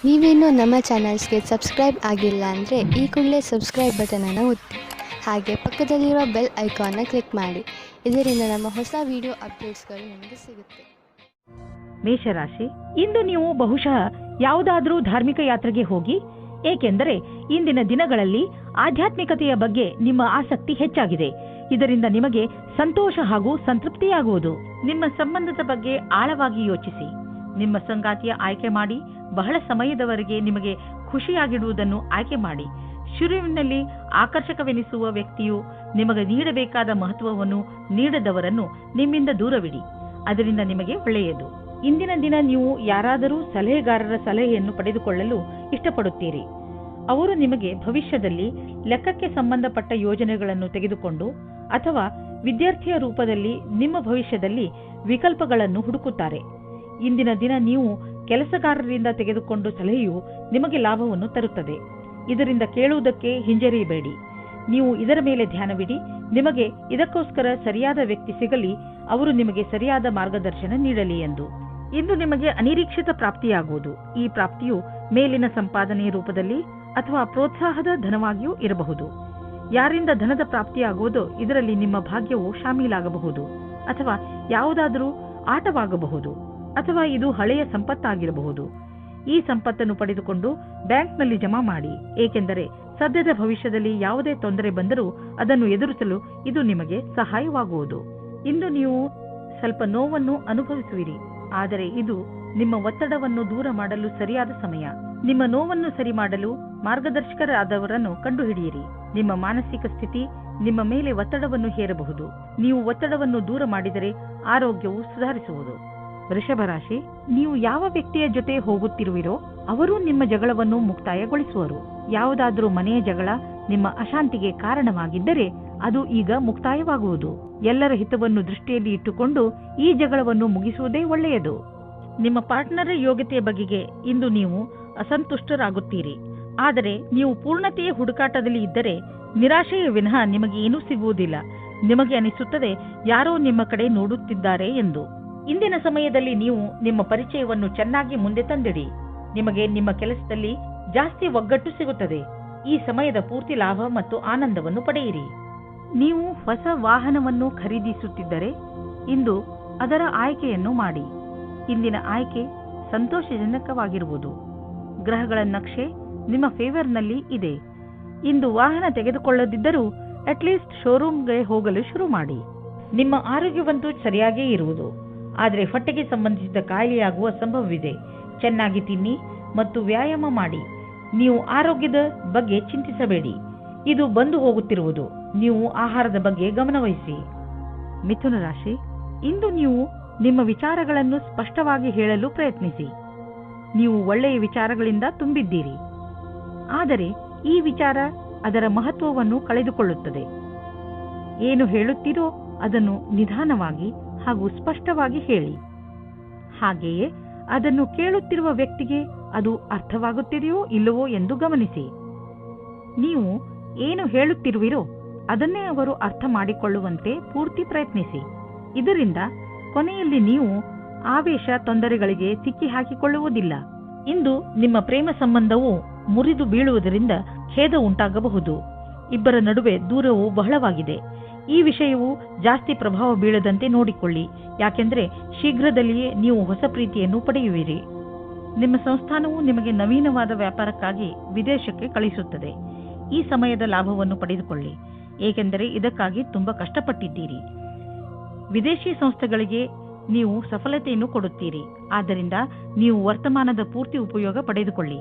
ನೀವೇನೂ ನಮ್ಮ ಚಾನಲ್ಸ್ಗೆ ಸಬ್ಸ್ಕ್ರೈಬ್ ಆಗಿಲ್ಲ ಅಂದರೆ ಈ ಕೂಡಲೇ ಸಬ್ಸ್ಕ್ರೈಬ್ ಬಟನನ್ನು ಒತ್ತಿ ಹಾಗೆ ಪಕ್ಕದಲ್ಲಿರೋ ಬೆಲ್ ಐಕಾನ್ನ ಕ್ಲಿಕ್ ಮಾಡಿ. ಇದರಿಂದ ನಮ್ಮ ಹೊಸ ವಿಡಿಯೋ ಅಪ್ಡೇಟ್ಸ್ಗಳು ನಿಮಗೆ ಸಿಗುತ್ತೆ. ಮೇಷರಾಶಿ, ಇಂದು ನೀವು ಬಹುಶಃ ಯಾವುದಾದ್ರೂ ಧಾರ್ಮಿಕ ಯಾತ್ರೆಗೆ ಹೋಗಿ, ಏಕೆಂದರೆ ಇಂದಿನ ದಿನಗಳಲ್ಲಿ ಆಧ್ಯಾತ್ಮಿಕತೆಯ ಬಗ್ಗೆ ನಿಮ್ಮ ಆಸಕ್ತಿ ಹೆಚ್ಚಾಗಿದೆ. ಇದರಿಂದ ನಿಮಗೆ ಸಂತೋಷ ಹಾಗೂ ಸಂತೃಪ್ತಿಯಾಗುವುದು. ನಿಮ್ಮ ಸಂಬಂಧದ ಬಗ್ಗೆ ಆಳವಾಗಿ ಯೋಚಿಸಿ. ನಿಮ್ಮ ಸಂಗಾತಿಯ ಆಯ್ಕೆ ಮಾಡಿ. ಬಹಳ ಸಮಯದವರೆಗೆ ನಿಮಗೆ ಖುಷಿಯಾಗಿಡುವುದನ್ನು ಆಯ್ಕೆ ಮಾಡಿ. ಶುರುವಿನಲ್ಲಿ ಆಕರ್ಷಕವೆನಿಸುವ ವ್ಯಕ್ತಿಯು ನಿಮಗೆ ನೀಡಬೇಕಾದ ಮಹತ್ವವನ್ನು ನೀಡದವರನ್ನು ನಿಮ್ಮಿಂದ ದೂರವಿಡಿ. ಅದರಿಂದ ನಿಮಗೆ ಒಳ್ಳೆಯದು. ಇಂದಿನ ದಿನ ನೀವು ಯಾರಾದರೂ ಸಲಹೆಗಾರರ ಸಲಹೆಯನ್ನು ಪಡೆದುಕೊಳ್ಳಲು ಇಷ್ಟಪಡುತ್ತೀರಿ. ಅವರು ನಿಮಗೆ ಭವಿಷ್ಯದಲ್ಲಿ ಲೆಕ್ಕಕ್ಕೆ ಸಂಬಂಧಪಟ್ಟ ಯೋಜನೆಗಳನ್ನು ತೆಗೆದುಕೊಂಡು ಅಥವಾ ವಿದ್ಯಾರ್ಥಿಯ ರೂಪದಲ್ಲಿ ನಿಮ್ಮ ಭವಿಷ್ಯದಲ್ಲಿ ವಿಕಲ್ಪಗಳನ್ನು ಹುಡುಕುತ್ತಾರೆ. ಇಂದಿನ ದಿನ ನೀವು ಕೆಲಸಗಾರರಿಂದ ತೆಗೆದುಕೊಂಡು ಸಲಹೆಯು ನಿಮಗೆ ಲಾಭವನ್ನು ತರುತ್ತದೆ. ಇದರಿಂದ ಕೇಳುವುದಕ್ಕೆ ಹಿಂಜರಿಯಬೇಡಿ. ನೀವು ಇದರ ಮೇಲೆ ಧ್ಯಾನವಿಡಿ. ನಿಮಗೆ ಇದಕ್ಕೋಸ್ಕರ ಸರಿಯಾದ ವ್ಯಕ್ತಿ ಸಿಗಲಿ, ಅವರು ನಿಮಗೆ ಸರಿಯಾದ ಮಾರ್ಗದರ್ಶನ ನೀಡಲಿ ಎಂದು. ಇಂದು ನಿಮಗೆ ಅನಿರೀಕ್ಷಿತ ಪ್ರಾಪ್ತಿಯಾಗುವುದು. ಈ ಪ್ರಾಪ್ತಿಯು ಮೇಲಿನ ಸಂಪಾದನೆಯ ರೂಪದಲ್ಲಿ ಅಥವಾ ಪ್ರೋತ್ಸಾಹದ ಧನವಾಗಿಯೂ ಇರಬಹುದು. ಯಾರಿಂದ ಧನದ ಪ್ರಾಪ್ತಿಯಾಗುವುದೋ ಇದರಲ್ಲಿ ನಿಮ್ಮ ಭಾಗ್ಯವು ಶಾಮೀಲಾಗಬಹುದು, ಅಥವಾ ಯಾವುದಾದರೂ ಆಟವಾಗಬಹುದು, ಅಥವಾ ಇದು ಹಳೆಯ ಸಂಪತ್ತಾಗಿರಬಹುದು. ಈ ಸಂಪತ್ತನ್ನು ಪಡೆದುಕೊಂಡು ಬ್ಯಾಂಕ್ನಲ್ಲಿ ಜಮಾ ಮಾಡಿ, ಏಕೆಂದರೆ ಸದ್ಯದ ಭವಿಷ್ಯದಲ್ಲಿ ಯಾವುದೇ ತೊಂದರೆ ಬಂದರೂ ಅದನ್ನು ಎದುರಿಸಲು ಇದು ನಿಮಗೆ ಸಹಾಯವಾಗುವುದು. ಇಂದು ನೀವು ಸ್ವಲ್ಪ ನೋವನ್ನು ಅನುಭವಿಸುವಿರಿ, ಆದರೆ ಇದು ನಿಮ್ಮ ಒತ್ತಡವನ್ನು ದೂರ ಮಾಡಲು ಸರಿಯಾದ ಸಮಯ. ನಿಮ್ಮ ನೋವನ್ನು ಸರಿ ಮಾಡಲು ಮಾರ್ಗದರ್ಶಕರಾದವರನ್ನು ಕಂಡುಹಿಡಿಯಿರಿ. ನಿಮ್ಮ ಮಾನಸಿಕ ಸ್ಥಿತಿ ನಿಮ್ಮ ಮೇಲೆ ಒತ್ತಡವನ್ನು ಹೇರಬಹುದು. ನೀವು ಒತ್ತಡವನ್ನು ದೂರ ಮಾಡಿದರೆ ಆರೋಗ್ಯವು ಸುಧಾರಿಸುವುದು. ವೃಷಭ ರಾಶಿ, ನೀವು ಯಾವ ವ್ಯಕ್ತಿಯ ಜೊತೆ ಹೋಗುತ್ತಿರುವಿರೋ ಅವರು ನಿಮ್ಮ ಜಗಳವನ್ನು ಮುಕ್ತಾಯಗೊಳಿಸುವರು. ಯಾವುದಾದರೂ ಮನೆಯ ಜಗಳ ನಿಮ್ಮ ಅಶಾಂತಿಗೆ ಕಾರಣವಾಗಿದ್ದರೆ ಅದು ಈಗ ಮುಕ್ತಾಯವಾಗುವುದು. ಎಲ್ಲರ ಹಿತವನ್ನು ದೃಷ್ಟಿಯಲ್ಲಿ ಇಟ್ಟುಕೊಂಡು ಈ ಜಗಳವನ್ನು ಮುಗಿಸುವುದೇ ಒಳ್ಳೆಯದು. ನಿಮ್ಮ ಪಾರ್ಟ್ನರ್ ಯೋಗ್ಯತೆಯ ಬಗೆಗೆ ಇಂದು ನೀವು ಅಸಂತುಷ್ಟರಾಗುತ್ತೀರಿ. ಆದರೆ ನೀವು ಪೂರ್ಣತೆಯ ಹುಡುಕಾಟದಲ್ಲಿ ಇದ್ದರೆ ನಿರಾಶೆಯ ವಿನಃ ನಿಮಗೆ ಏನೂ ಸಿಗುವುದಿಲ್ಲ. ನಿಮಗೆ ಅನಿಸುತ್ತದೆ ಯಾರೋ ನಿಮ್ಮ ಕಡೆ ನೋಡುತ್ತಿದ್ದಾರೆ ಎಂದು. ಇಂದಿನ ಸಮಯದಲ್ಲಿ ನೀವು ನಿಮ್ಮ ಪರಿಚಯವನ್ನು ಚೆನ್ನಾಗಿ ಮುಂದೆ ತಂದಿಡಿ. ನಿಮಗೆ ನಿಮ್ಮ ಕೆಲಸದಲ್ಲಿ ಜಾಸ್ತಿ ಒಗ್ಗಟ್ಟು ಸಿಗುತ್ತದೆ. ಈ ಸಮಯದ ಪೂರ್ತಿ ಲಾಭ ಮತ್ತು ಆನಂದವನ್ನು ಪಡೆಯಿರಿ. ನೀವು ಹೊಸ ವಾಹನವನ್ನು ಖರೀದಿಸುತ್ತಿದ್ದರೆ ಇಂದು ಅದರ ಆಯ್ಕೆಯನ್ನು ಮಾಡಿ. ಇಂದಿನ ಆಯ್ಕೆ ಸಂತೋಷಜನಕವಾಗಿರುವುದು. ಗ್ರಹಗಳ ನಕ್ಷೆ ನಿಮ್ಮ ಫೇವರ್ನಲ್ಲಿ ಇದೆ. ಇಂದು ವಾಹನ ತೆಗೆದುಕೊಳ್ಳದಿದ್ದರೂ ಅಟ್ಲೀಸ್ಟ್ ಶೋರೂಮ್ಗೆ ಹೋಗಲು ಶುರು ಮಾಡಿ. ನಿಮ್ಮ ಆರೋಗ್ಯವಂತೂ ಸರಿಯಾಗೇ ಇರುವುದು, ಆದರೆ ಹೊಟ್ಟೆಗೆ ಸಂಬಂಧಿಸಿದ ಕಾಯಿಲೆಯಾಗುವ ಸಂಭವವಿದೆ. ಚೆನ್ನಾಗಿ ತಿನ್ನಿ ಮತ್ತು ವ್ಯಾಯಾಮ ಮಾಡಿ. ನೀವು ಆರೋಗ್ಯದ ಬಗ್ಗೆ ಚಿಂತಿಸಬೇಡಿ, ಇದು ಬಂದು ಹೋಗುತ್ತಿರುವುದು. ನೀವು ಆಹಾರದ ಬಗ್ಗೆ ಗಮನವಹಿಸಿ. ಮಿಥುನ ರಾಶಿ, ಇಂದು ನೀವು ನಿಮ್ಮ ವಿಚಾರಗಳನ್ನು ಸ್ಪಷ್ಟವಾಗಿ ಹೇಳಲು ಪ್ರಯತ್ನಿಸಿ. ನೀವು ಒಳ್ಳೆಯ ವಿಚಾರಗಳಿಂದ ತುಂಬಿದ್ದೀರಿ, ಆದರೆ ಈ ವಿಚಾರ ಅದರ ಮಹತ್ವವನ್ನು ಕಳೆದುಕೊಳ್ಳುತ್ತದೆ. ಏನು ಹೇಳುತ್ತೀರೋ ಅದನ್ನು ನಿಧಾನವಾಗಿ ಹಾಗೂ ಸ್ಪಷ್ಟವಾಗಿ ಹೇಳಿ. ಹಾಗೆಯೇ ಅದನ್ನು ಕೇಳುತ್ತಿರುವ ವ್ಯಕ್ತಿಗೆ ಅದು ಅರ್ಥವಾಗುತ್ತಿದೆಯೋ ಇಲ್ಲವೋ ಎಂದು ಗಮನಿಸಿ. ನೀವು ಏನು ಹೇಳುತ್ತಿರುವಿರೋ ಅದನ್ನೇ ಅವರು ಅರ್ಥ ಮಾಡಿಕೊಳ್ಳುವಂತೆ ಪೂರ್ತಿ ಪ್ರಯತ್ನಿಸಿ. ಇದರಿಂದ ಕೊನೆಯಲ್ಲಿ ನೀವು ಆವೇಶ ತೊಂದರೆಗಳಿಗೆ ಸಿಕ್ಕಿ ಹಾಕಿಕೊಳ್ಳುವುದಿಲ್ಲ. ಇಂದು ನಿಮ್ಮ ಪ್ರೇಮ ಸಂಬಂಧವು ಮುರಿದು ಬೀಳುವುದರಿಂದ ಖೇದ ಉಂಟಾಗಬಹುದು. ಇಬ್ಬರ ನಡುವೆ ದೂರವು ಬಹಳವಾಗಿದೆ. ಈ ವಿಷಯವು ಜಾಸ್ತಿ ಪ್ರಭಾವ ಬೀಳದಂತೆ ನೋಡಿಕೊಳ್ಳಿ, ಯಾಕೆಂದರೆ ಶೀಘ್ರದಲ್ಲಿಯೇ ನೀವು ಹೊಸ ಪ್ರೀತಿಯನ್ನು ಪಡೆಯುವಿರಿ. ನಿಮ್ಮ ಸಂಸ್ಥಾನವು ನಿಮಗೆ ನವೀನವಾದ ವ್ಯಾಪಾರಕ್ಕಾಗಿ ವಿದೇಶಕ್ಕೆ ಕಳಿಸುತ್ತದೆ. ಈ ಸಮಯದ ಲಾಭವನ್ನು ಪಡೆದುಕೊಳ್ಳಿ, ಏಕೆಂದರೆ ಇದಕ್ಕಾಗಿ ತುಂಬಾ ಕಷ್ಟಪಟ್ಟಿದ್ದೀರಿ. ವಿದೇಶಿ ಸಂಸ್ಥೆಗಳಿಗೆ ನೀವು ಸಫಲತೆಯನ್ನು ಕೊಡುತ್ತೀರಿ, ಆದ್ದರಿಂದ ನೀವು ವರ್ತಮಾನದ ಪೂರ್ತಿ ಉಪಯೋಗ ಪಡೆದುಕೊಳ್ಳಿ.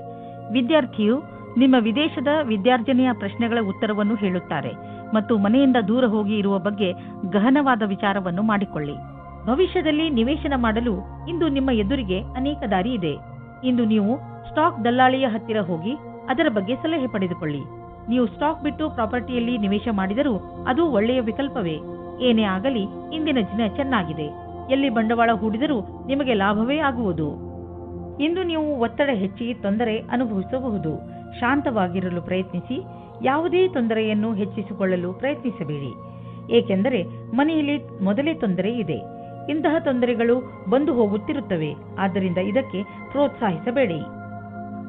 ವಿದ್ಯಾರ್ಥಿಯು ನಿಮ್ಮ ವಿದೇಶದ ವಿದ್ಯಾರ್ಜನೆಯ ಪ್ರಶ್ನೆಗಳ ಉತ್ತರವನ್ನು ಹೇಳುತ್ತಾರೆ ಮತ್ತು ಮನೆಯಿಂದ ದೂರ ಹೋಗಿ ಇರುವ ಬಗ್ಗೆ ಗಹನವಾದ ವಿಚಾರವನ್ನು ಮಾಡಿಕೊಳ್ಳಿ. ಭವಿಷ್ಯದಲ್ಲಿ ನಿವೇಶನ ಮಾಡಲು ಇಂದು ನಿಮ್ಮ ಎದುರಿಗೆ ಅನೇಕ ದಾರಿ ಇದೆ. ಇಂದು ನೀವು ಸ್ಟಾಕ್ ದಲ್ಲಾಳಿಯ ಹತ್ತಿರ ಹೋಗಿ ಅದರ ಬಗ್ಗೆ ಸಲಹೆ ಪಡೆದುಕೊಳ್ಳಿ. ನೀವು ಸ್ಟಾಕ್ ಬಿಟ್ಟು ಪ್ರಾಪರ್ಟಿಯಲ್ಲಿ ನಿವೇಶ ಮಾಡಿದರೂ ಅದು ಒಳ್ಳೆಯ ವಿಕಲ್ಪವೇ. ಏನೇ ಆಗಲಿ ಇಂದಿನ ದಿನ ಚೆನ್ನಾಗಿದೆ. ಎಲ್ಲಿ ಬಂಡವಾಳ ಹೂಡಿದರೂ ನಿಮಗೆ ಲಾಭವೇ ಆಗುವುದು. ಇಂದು ನೀವು ಒತ್ತಡ ಹೆಚ್ಚಿ ತೊಂದರೆ ಅನುಭವಿಸಬಹುದು. ಶಾಂತವಾಗಿರಲು ಪ್ರಯತ್ನಿಸಿ. ಯಾವುದೇ ತೊಂದರೆಯನ್ನು ಹೆಚ್ಚಿಸಿಕೊಳ್ಳಲು ಪ್ರಯತ್ನಿಸಬೇಡಿ, ಏಕೆಂದರೆ ಮನೆಯಲ್ಲಿ ಮೊದಲೇ ತೊಂದರೆ ಇದೆ. ಇಂತಹ ತೊಂದರೆಗಳು ಬಂದು ಹೋಗುತ್ತಿರುತ್ತವೆ, ಆದ್ದರಿಂದ ಇದಕ್ಕೆ ಪ್ರೋತ್ಸಾಹಿಸಬೇಡಿ.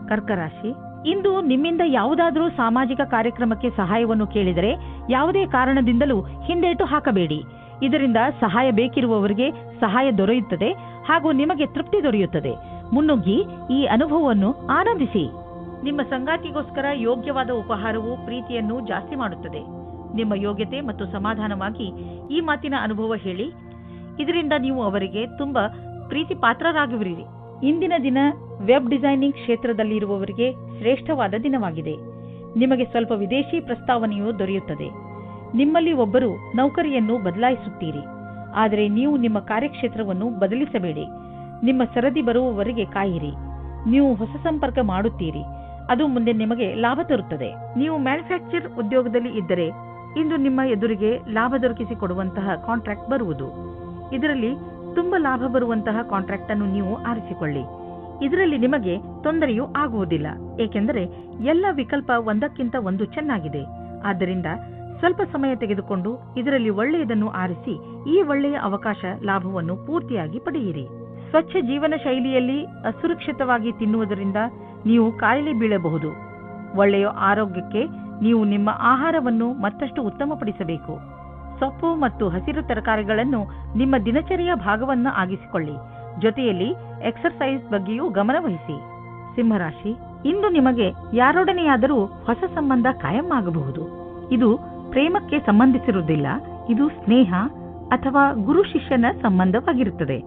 ಕರ್ಕ ರಾಶಿ, ಇಂದು ನಿಮ್ಮಿಂದ ಯಾವುದಾದರೂ ಸಾಮಾಜಿಕ ಕಾರ್ಯಕ್ರಮಕ್ಕೆ ಸಹಾಯವನ್ನು ಕೇಳಿದರೆ ಯಾವುದೇ ಕಾರಣದಿಂದಲೂ ಹಿಂದೇಟು ಹಾಕಬೇಡಿ. ಇದರಿಂದ ಸಹಾಯ ಬೇಕಿರುವವರಿಗೆ ಸಹಾಯ ದೊರೆಯುತ್ತದೆ ಹಾಗೂ ನಿಮಗೆ ತೃಪ್ತಿ ದೊರೆಯುತ್ತದೆ. ಮುನ್ನುಗ್ಗಿ ಈ ಅನುಭವವನ್ನು ಆನಂದಿಸಿ. ನಿಮ್ಮ ಸಂಗಾತಿಗೋಸ್ಕರ ಯೋಗ್ಯವಾದ ಉಪಹಾರವು ಪ್ರೀತಿಯನ್ನು ಜಾಸ್ತಿ ಮಾಡುತ್ತದೆ. ನಿಮ್ಮ ಯೋಗ್ಯತೆ ಮತ್ತು ಸಮಾಧಾನವಾಗಿ ಈ ಮಾತಿನ ಅನುಭವ ಹೇಳಿ. ಇದರಿಂದ ನೀವು ಅವರಿಗೆ ತುಂಬಾ ಪ್ರೀತಿ ಪಾತ್ರರಾಗುವಿರಿ. ಇಂದಿನ ದಿನ ವೆಬ್ ಡಿಸೈನಿಂಗ್ ಕ್ಷೇತ್ರದಲ್ಲಿರುವವರಿಗೆ ಶ್ರೇಷ್ಠವಾದ ದಿನವಾಗಿದೆ. ನಿಮಗೆ ಸ್ವಲ್ಪ ವಿದೇಶಿ ಪ್ರಸ್ತಾವನೆಯು ದೊರೆಯುತ್ತದೆ. ನಿಮ್ಮಲ್ಲಿ ಒಬ್ಬರು ನೌಕರಿಯನ್ನು ಬದಲಾಯಿಸುತ್ತೀರಿ, ಆದರೆ ನೀವು ನಿಮ್ಮ ಕಾರ್ಯಕ್ಷೇತ್ರವನ್ನು ಬದಲಿಸಬೇಡಿ. ನಿಮ್ಮ ಸರದಿ ಬರುವವರೆಗೆ ಕಾಯಿರಿ. ನೀವು ಹೊಸ ಸಂಪರ್ಕ ಮಾಡುತ್ತೀರಿ, ಅದು ಮುಂದೆ ನಿಮಗೆ ಲಾಭ ತರುತ್ತದೆ. ನೀವು ಮ್ಯಾನುಫ್ಯಾಕ್ಚರ್ ಉದ್ಯೋಗದಲ್ಲಿ ಇದ್ದರೆ ಇಂದು ನಿಮ್ಮ ಎದುರಿಗೆ ಲಾಭ ದೊರಕಿಸಿಕೊಡುವಂತಹ ಕಾಂಟ್ರಾಕ್ಟ್ ಬರುವುದು. ಇದರಲ್ಲಿ ತುಂಬಾ ಲಾಭ ಬರುವಂತಹ ಕಾಂಟ್ರಾಕ್ಟ್ ಅನ್ನು ನೀವು ಆರಿಸಿಕೊಳ್ಳಿ. ಇದರಲ್ಲಿ ನಿಮಗೆ ತೊಂದರೆಯೂ ಆಗುವುದಿಲ್ಲ, ಏಕೆಂದರೆ ಎಲ್ಲ ವಿಕಲ್ಪ ಒಂದಕ್ಕಿಂತ ಒಂದು ಚೆನ್ನಾಗಿದೆ. ಆದ್ದರಿಂದ ಸ್ವಲ್ಪ ಸಮಯ ತೆಗೆದುಕೊಂಡು ಇದರಲ್ಲಿ ಒಳ್ಳೆಯದನ್ನು ಆರಿಸಿ ಈ ಒಳ್ಳೆಯ ಅವಕಾಶ ಲಾಭವನ್ನು ಪೂರ್ತಿಯಾಗಿ ಪಡೆಯಿರಿ. ಸ್ವಚ್ಛ ಜೀವನ ಶೈಲಿಯಲ್ಲಿ ಅಸುರಕ್ಷಿತವಾಗಿ ತಿನ್ನುವುದರಿಂದ ನೀವು ಕಾಯಿಲೆ ಬೀಳಬಹುದು. ಒಳ್ಳೆಯ ಆರೋಗ್ಯಕ್ಕೆ ನೀವು ನಿಮ್ಮ ಆಹಾರವನ್ನು ಮತ್ತಷ್ಟು ಉತ್ತಮಪಡಿಸಬೇಕು. ಸೊಪ್ಪು ಮತ್ತು ಹಸಿರು ತರಕಾರಿಗಳನ್ನು ನಿಮ್ಮ ದಿನಚರಿಯ ಭಾಗವನ್ನು ಆಗಿಸಿಕೊಳ್ಳಿ. ಜೊತೆಯಲ್ಲಿ ಎಕ್ಸರ್ಸೈಸ್ ಬಗ್ಗೆಯೂ ಗಮನವಹಿಸಿ. ಸಿಂಹರಾಶಿ, ಇಂದು ನಿಮಗೆ ಯಾರೊಡನೆಯಾದರೂ ಹೊಸ ಸಂಬಂಧ ಕಾಯಂ ಆಗಬಹುದು. ಇದು ಪ್ರೇಮಕ್ಕೆ ಸಂಬಂಧಿಸಿರುವುದಿಲ್ಲ, ಇದು ಸ್ನೇಹ ಅಥವಾ ಗುರು ಶಿಷ್ಯನ ಸಂಬಂಧವಾಗಿರುತ್ತದೆ.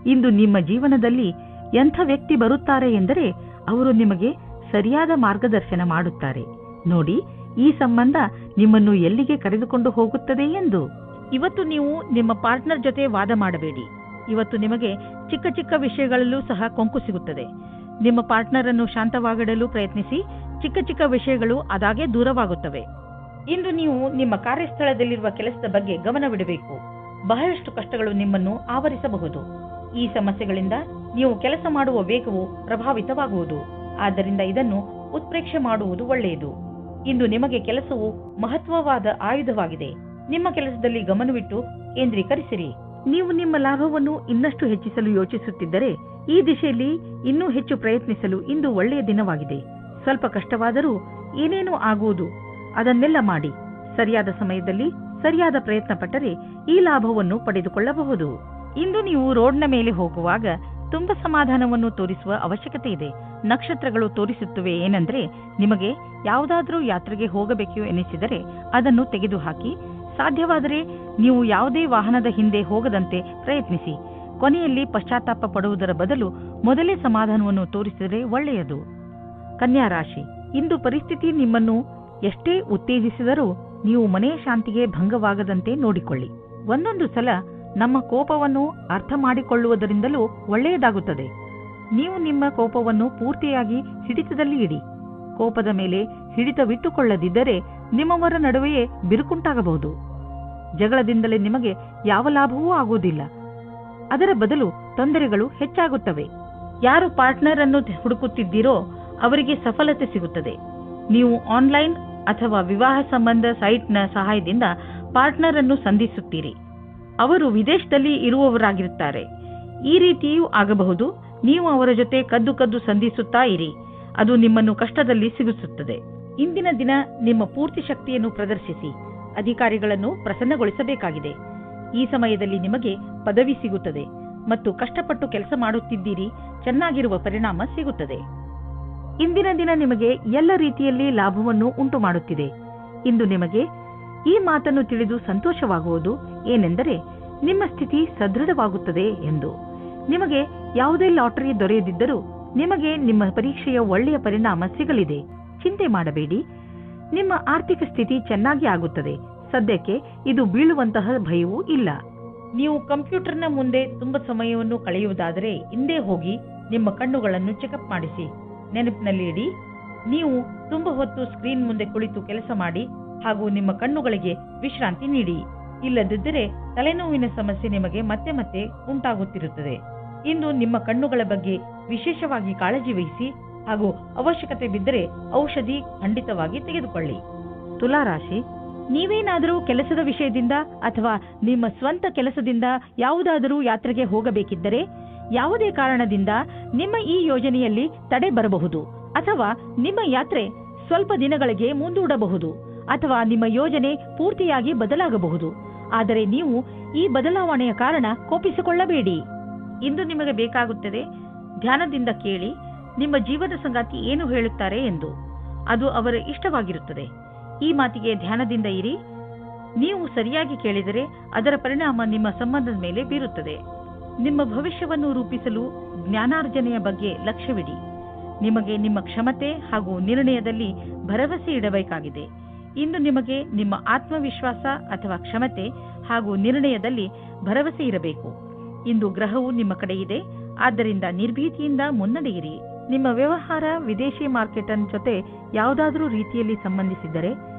ಇಂದು ನಿಮ್ಮ ಜೀವನದಲ್ಲಿ ಎಂಥ ವ್ಯಕ್ತಿ ಬರುತ್ತಾರೆ ಎಂದರೆ ಅವರು ನಿಮಗೆ ಸರಿಯಾದ ಮಾರ್ಗದರ್ಶನ ಮಾಡುತ್ತಾರೆ. ನೋಡಿ, ಈ ಸಂಬಂಧ ನಿಮ್ಮನ್ನು ಎಲ್ಲಿಗೆ ಕರೆದುಕೊಂಡು ಹೋಗುತ್ತದೆ ಎಂದು. ಇವತ್ತು ನೀವು ನಿಮ್ಮ ಪಾರ್ಟ್ನರ್ ಜೊತೆ ವಾದ ಮಾಡಬೇಡಿ. ಇವತ್ತು ನಿಮಗೆ ಚಿಕ್ಕ ಚಿಕ್ಕ ವಿಷಯಗಳಲ್ಲೂ ಸಹ ಕೊಂಕು ಸಿಗುತ್ತದೆ. ನಿಮ್ಮ ಪಾರ್ಟ್ನರ್ ಅನ್ನು ಶಾಂತವಾಗಿಡಲು ಪ್ರಯತ್ನಿಸಿ. ಚಿಕ್ಕ ಚಿಕ್ಕ ವಿಷಯಗಳು ಅದಾಗೆ ದೂರವಾಗುತ್ತವೆ. ಇಂದು ನೀವು ನಿಮ್ಮ ಕಾರ್ಯಸ್ಥಳದಲ್ಲಿರುವ ಕೆಲಸದ ಬಗ್ಗೆ ಗಮನವಿಡಬೇಕು. ಬಹಳಷ್ಟು ಕಷ್ಟಗಳು ನಿಮ್ಮನ್ನು ಆವರಿಸಬಹುದು. ಈ ಸಮಸ್ಯೆಗಳಿಂದ ನೀವು ಕೆಲಸ ಮಾಡುವ ವೇಗವು ಪ್ರಭಾವಿತವಾಗುವುದು. ಆದ್ದರಿಂದ ಇದನ್ನು ಉತ್ಪ್ರೇಕ್ಷೆ ಮಾಡುವುದು ಒಳ್ಳೆಯದು. ಇಂದು ನಿಮಗೆ ಕೆಲಸವು ಮಹತ್ವವಾದ ಆಯುಧವಾಗಿದೆ. ನಿಮ್ಮ ಕೆಲಸದಲ್ಲಿ ಗಮನವಿಟ್ಟು ಕೇಂದ್ರೀಕರಿಸಿರಿ. ನೀವು ನಿಮ್ಮ ಲಾಭವನ್ನು ಇನ್ನಷ್ಟು ಹೆಚ್ಚಿಸಲು ಯೋಚಿಸುತ್ತಿದ್ದರೆ ಈ ದಿಶೆಯಲ್ಲಿ ಇನ್ನೂ ಹೆಚ್ಚು ಪ್ರಯತ್ನಿಸಲು ಇಂದು ಒಳ್ಳೆಯ ದಿನವಾಗಿದೆ. ಸ್ವಲ್ಪ ಕಷ್ಟವಾದರೂ ಏನೇನೂ ಆಗುವುದು, ಅದನ್ನೆಲ್ಲ ಮಾಡಿ ಸರಿಯಾದ ಸಮಯದಲ್ಲಿ ಸರಿಯಾದ ಪ್ರಯತ್ನ ಪಟ್ಟರೆ ಈ ಲಾಭವನ್ನು ಪಡೆದುಕೊಳ್ಳಬಹುದು. ಇಂದು ನೀವು ರೋಡ್ನ ಮೇಲೆ ಹೋಗುವಾಗ ತುಂಬಾ ಸಮಾಧಾನವನ್ನು ತೋರಿಸುವ ಅವಶ್ಯಕತೆ ಇದೆ. ನಕ್ಷತ್ರಗಳು ತೋರಿಸುತ್ತವೆ ಏನಂದ್ರೆ, ನಿಮಗೆ ಯಾವುದಾದ್ರೂ ಯಾತ್ರೆಗೆ ಹೋಗಬೇಕು ಎನಿಸಿದರೆ ಅದನ್ನು ತೆಗೆದುಹಾಕಿ. ಸಾಧ್ಯವಾದರೆ ನೀವು ಯಾವುದೇ ವಾಹನದ ಹಿಂದೆ ಹೋಗದಂತೆ ಪ್ರಯತ್ನಿಸಿ. ಕೊನೆಯಲ್ಲಿ ಪಶ್ಚಾತ್ತಾಪ ಪಡುವುದರ ಬದಲು ಮೊದಲೇ ಸಮಾಧಾನವನ್ನು ತೋರಿಸಿದರೆ ಒಳ್ಳೆಯದು. ಕನ್ಯಾ ರಾಶಿ, ಇಂದು ಪರಿಸ್ಥಿತಿ ನಿಮ್ಮನ್ನು ಎಷ್ಟೇ ಉತ್ತೇಜಿಸಿದರೂ ನೀವು ಮನೆಯ ಶಾಂತಿಗೆ ಭಂಗವಾಗದಂತೆ ನೋಡಿಕೊಳ್ಳಿ. ಒಂದೊಂದು ಸಲ ನಮ್ಮ ಕೋಪವನ್ನು ಅರ್ಥ ಮಾಡಿಕೊಳ್ಳುವುದರಿಂದಲೂ ಒಳ್ಳೆಯದಾಗುತ್ತದೆ. ನೀವು ನಿಮ್ಮ ಕೋಪವನ್ನು ಪೂರ್ತಿಯಾಗಿ ಹಿಡಿತದಲ್ಲಿ ಇಡಿ. ಕೋಪದ ಮೇಲೆ ಹಿಡಿತವಿಟ್ಟುಕೊಳ್ಳದಿದ್ದರೆ ನಿಮ್ಮವರ ನಡುವೆಯೇ ಬಿರುಕುಂಟಾಗಬಹುದು. ಜಗಳದಿಂದಲೇ ನಿಮಗೆ ಯಾವ ಲಾಭವೂ ಆಗುವುದಿಲ್ಲ, ಅದರ ಬದಲು ತೊಂದರೆಗಳು ಹೆಚ್ಚಾಗುತ್ತವೆ. ಯಾರು ಪಾರ್ಟ್ನರ್ ಅನ್ನು ಹುಡುಕುತ್ತಿದ್ದೀರೋ ಅವರಿಗೆ ಸಫಲತೆ ಸಿಗುತ್ತದೆ. ನೀವು ಆನ್ಲೈನ್ ಅಥವಾ ವಿವಾಹ ಸಂಬಂಧ ಸೈಟ್ನ ಸಹಾಯದಿಂದ ಪಾರ್ಟ್ನರ್ ಅನ್ನು ಸಂಧಿಸುತ್ತೀರಿ. ಅವರು ವಿದೇಶದಲ್ಲಿ ಇರುವವರಾಗಿರುತ್ತಾರೆ. ಈ ರೀತಿಯೂ ಆಗಬಹುದು. ನೀವು ಅವರ ಜೊತೆ ಕದ್ದು ಸಂಧಿಸುತ್ತಾ ಇರಿ, ಅದು ನಿಮ್ಮನ್ನು ಕಷ್ಟದಲ್ಲಿ ಸಿಗಿಸುತ್ತದೆ. ಇಂದಿನ ದಿನ ನಿಮ್ಮ ಪೂರ್ತಿ ಶಕ್ತಿಯನ್ನು ಪ್ರದರ್ಶಿಸಿ ಅಧಿಕಾರಿಗಳನ್ನು ಪ್ರಸನ್ನಗೊಳಿಸಬೇಕಾಗಿದೆ. ಈ ಸಮಯದಲ್ಲಿ ನಿಮಗೆ ಪದವಿ ಸಿಗುತ್ತದೆ ಮತ್ತು ಕಷ್ಟಪಟ್ಟು ಕೆಲಸ ಮಾಡುತ್ತಿದ್ದೀರಿ, ಚೆನ್ನಾಗಿರುವ ಪರಿಣಾಮ ಸಿಗುತ್ತದೆ. ಇಂದಿನ ದಿನ ನಿಮಗೆ ಎಲ್ಲ ರೀತಿಯಲ್ಲಿ ಲಾಭವನ್ನು ಉಂಟು ಮಾಡುತ್ತಿದೆ. ಇಂದು ನಿಮಗೆ ಈ ಮಾತನ್ನು ತಿಳಿದು ಸಂತೋಷವಾಗುವುದು ಏನೆಂದರೆ, ನಿಮ್ಮ ಸ್ಥಿತಿ ಸದೃಢವಾಗುತ್ತದೆ ಎಂದು. ನಿಮಗೆ ಯಾವುದೇ ಲಾಟರಿ ದೊರೆಯದಿದ್ದರೂ ನಿಮಗೆ ನಿಮ್ಮ ಪರೀಕ್ಷೆಯ ಒಳ್ಳೆಯ ಪರಿಣಾಮ ಸಿಗಲಿದೆ. ಚಿಂತೆ ಮಾಡಬೇಡಿ, ನಿಮ್ಮ ಆರ್ಥಿಕ ಸ್ಥಿತಿ ಚೆನ್ನಾಗಿ ಆಗುತ್ತದೆ. ಸದ್ಯಕ್ಕೆ ಇದು ಬೀಳುವಂತಹ ಭಯವೂ ಇಲ್ಲ. ನೀವು ಕಂಪ್ಯೂಟರ್ನ ಮುಂದೆ ತುಂಬಾ ಸಮಯವನ್ನು ಕಳೆಯುವುದಾದರೆ ಹಿಂದೆ ಹೋಗಿ ನಿಮ್ಮ ಕಣ್ಣುಗಳನ್ನು ಚೆಕಪ್ ಮಾಡಿಸಿ. ನೆನಪಿನಲ್ಲಿ ಇಡಿ, ನೀವು ತುಂಬಾ ಹೊತ್ತು ಸ್ಕ್ರೀನ್ ಮುಂದೆ ಕುಳಿತು ಕೆಲಸ ಮಾಡಿ ಹಾಗೂ ನಿಮ್ಮ ಕಣ್ಣುಗಳಿಗೆ ವಿಶ್ರಾಂತಿ ನೀಡಿ. ಇಲ್ಲದಿದ್ದರೆ ತಲೆನೋವಿನ ಸಮಸ್ಯೆ ನಿಮಗೆ ಮತ್ತೆ ಮತ್ತೆ ಉಂಟಾಗುತ್ತಿರುತ್ತದೆ. ಇಂದು ನಿಮ್ಮ ಕಣ್ಣುಗಳ ಬಗ್ಗೆ ವಿಶೇಷವಾಗಿ ಕಾಳಜಿ ವಹಿಸಿ ಹಾಗೂ ಅವಶ್ಯಕತೆ ಬಿದ್ದರೆ ಔಷಧಿ ಖಂಡಿತವಾಗಿ ತೆಗೆದುಕೊಳ್ಳಿ. ತುಲಾ ರಾಶಿ, ನೀವೇನಾದರೂ ಕೆಲಸದ ವಿಷಯದಿಂದ ಅಥವಾ ನಿಮ್ಮ ಸ್ವಂತ ಕೆಲಸದಿಂದ ಯಾವುದಾದರೂ ಯಾತ್ರೆಗೆ ಹೋಗಬೇಕಿದ್ದರೆ ಯಾವುದೇ ಕಾರಣದಿಂದ ನಿಮ್ಮ ಈ ಯೋಜನೆಯಲ್ಲಿ ತಡೆ ಬರಬಹುದು. ಅಥವಾ ನಿಮ್ಮ ಯಾತ್ರೆ ಸ್ವಲ್ಪ ದಿನಗಳಿಗೆ ಮುಂದೂಡಬಹುದು ಅಥವಾ ನಿಮ್ಮ ಯೋಜನೆ ಪೂರ್ತಿಯಾಗಿ ಬದಲಾಗಬಹುದು. ಆದರೆ ನೀವು ಈ ಬದಲಾವಣೆಯ ಕಾರಣ ಕೋಪಿಸಿಕೊಳ್ಳಬೇಡಿ. ಇಂದು ನಿಮಗೆ ಬೇಕಾಗುತ್ತದೆ ಧ್ಯಾನದಿಂದ ಕೇಳಿ ನಿಮ್ಮ ಜೀವನ ಸಂಗಾತಿ ಏನು ಹೇಳುತ್ತಾರೆ ಎಂದು. ಅದು ಅವರ ಇಷ್ಟವಾಗಿರುತ್ತದೆ. ಈ ಮಾತಿಗೆ ಧ್ಯಾನದಿಂದ ಇರಿ. ನೀವು ಸರಿಯಾಗಿ ಕೇಳಿದರೆ ಅದರ ಪರಿಣಾಮ ನಿಮ್ಮ ಸಂಬಂಧದ ಮೇಲೆ ಬೀರುತ್ತದೆ. ನಿಮ್ಮ ಭವಿಷ್ಯವನ್ನು ರೂಪಿಸಲು ಜ್ಞಾನಾರ್ಜನೆಯ ಬಗ್ಗೆ ಲಕ್ಷ್ಯವಿಡಿ. ನಿಮಗೆ ನಿಮ್ಮ ಕ್ಷಮತೆ ಹಾಗೂ ನಿರ್ಣಯದಲ್ಲಿ ಭರವಸೆ ಇಡಬೇಕಾಗಿದೆ. ಇಂದು ನಿಮಗೆ ನಿಮ್ಮ ಆತ್ಮವಿಶ್ವಾಸ ಅಥವಾ ಕ್ಷಮತೆ ಹಾಗೂ ನಿರ್ಣಯದಲ್ಲಿ ಭರವಸೆ ಇರಬೇಕು. ಇಂದು ಗ್ರಹವು ನಿಮ್ಮ ಕಡೆ ಇದೆ, ಆದ್ದರಿಂದ ನಿರ್ಭೀತಿಯಿಂದ ಮುನ್ನಡೆಯಿರಿ. ನಿಮ್ಮ ವ್ಯವಹಾರ ವಿದೇಶಿ ಮಾರ್ಕೆಟ್ ಜೊತೆ ಯಾವುದಾದರೂ ರೀತಿಯಲ್ಲಿ ಸಂಬಂಧಿಸಿದ್ದರೆ